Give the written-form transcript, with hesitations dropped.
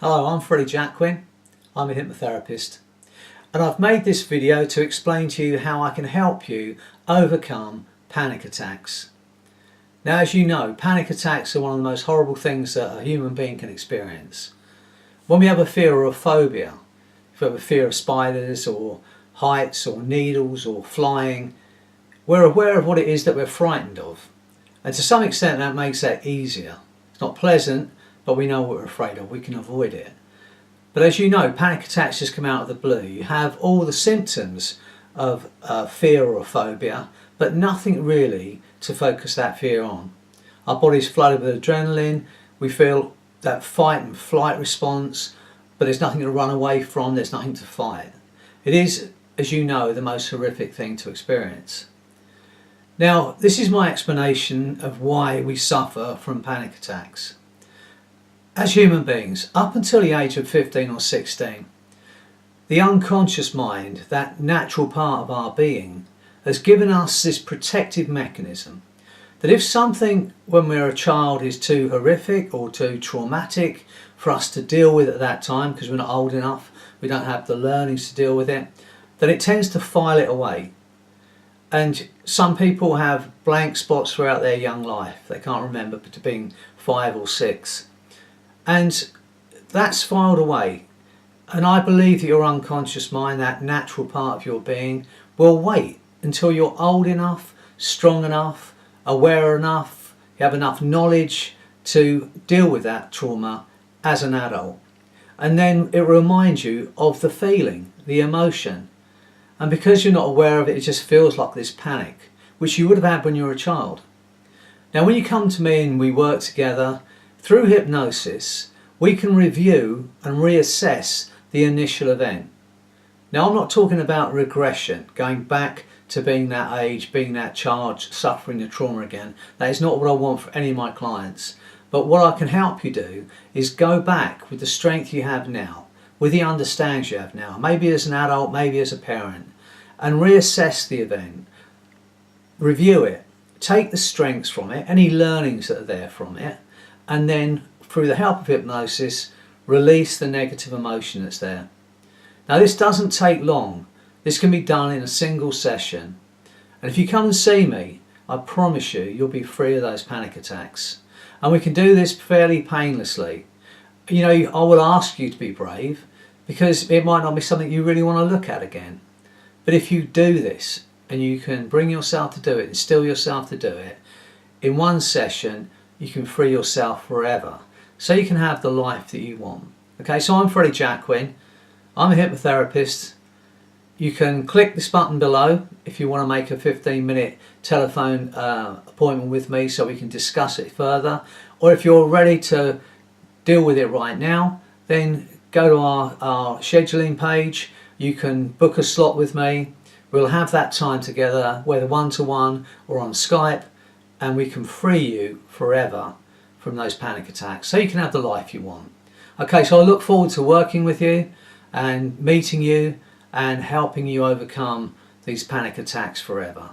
Hello, I'm Freddie Jacquin. I'm a hypnotherapist, and I've made this video to explain to you how I can help you overcome panic attacks. Now, as you know, panic attacks are one of the most horrible things that a human being can experience. When we have a fear or a phobia, if we have a fear of spiders or heights or needles or flying, we're aware of what it is that we're frightened of. And to some extent that makes that easier. It's not pleasant, but we know what we're afraid of, we can avoid it. But as you know, panic attacks just come out of the blue. You have all the symptoms of fear or a phobia, but nothing really to focus that fear on. Our body's flooded with adrenaline, we feel that fight and flight response, but there's nothing to run away from, there's nothing to fight. It is, as you know, the most horrific thing to experience. Now, this is my explanation of why we suffer from panic attacks. As human beings, up until the age of 15 or 16, the unconscious mind, that natural part of our being, has given us this protective mechanism that if something when we're a child is too horrific or too traumatic for us to deal with at that time, because we're not old enough, we don't have the learnings to deal with it, then it tends to file it away. And some people have blank spots throughout their young life. They can't remember to being 5 or 6. And that's filed away. And I believe that your unconscious mind, that natural part of your being, will wait until you're old enough, strong enough, aware enough, you have enough knowledge to deal with that trauma as an adult. And then it reminds you of the feeling, the emotion. And because you're not aware of it, it just feels like this panic, which you would have had when you were a child. Now, when you come to me and we work together, through hypnosis, we can review and reassess the initial event. Now, I'm not talking about regression, going back to being that age, being that child, suffering the trauma again. That is not what I want for any of my clients. But what I can help you do is go back with the strength you have now, with the understanding you have now, maybe as an adult, maybe as a parent, and reassess the event, review it, take the strengths from it, any learnings that are there from it, and then through the help of hypnosis release the negative emotion that's there. Now, this doesn't take long. This can be done in a single session, and if you come and see me, I promise you you'll be free of those panic attacks. And we can do this fairly painlessly. You know, I will ask you to be brave because it might not be something you really want to look at again, but if you do this and you can bring yourself to do it, instill yourself to do it, in one session you can free yourself forever, so you can have the life that you want. Okay, so I'm Freddie Jacquin. I'm a hypnotherapist. You can click this button below if you want to make a 15-minute telephone appointment with me so we can discuss it further. Or if you're ready to deal with it right now, then go to our scheduling page. You can book a slot with me. We'll have that time together, whether one-to-one or on Skype, and we can free you forever from those panic attacks so you can have the life you want. Okay, so I look forward to working with you and meeting you and helping you overcome these panic attacks forever.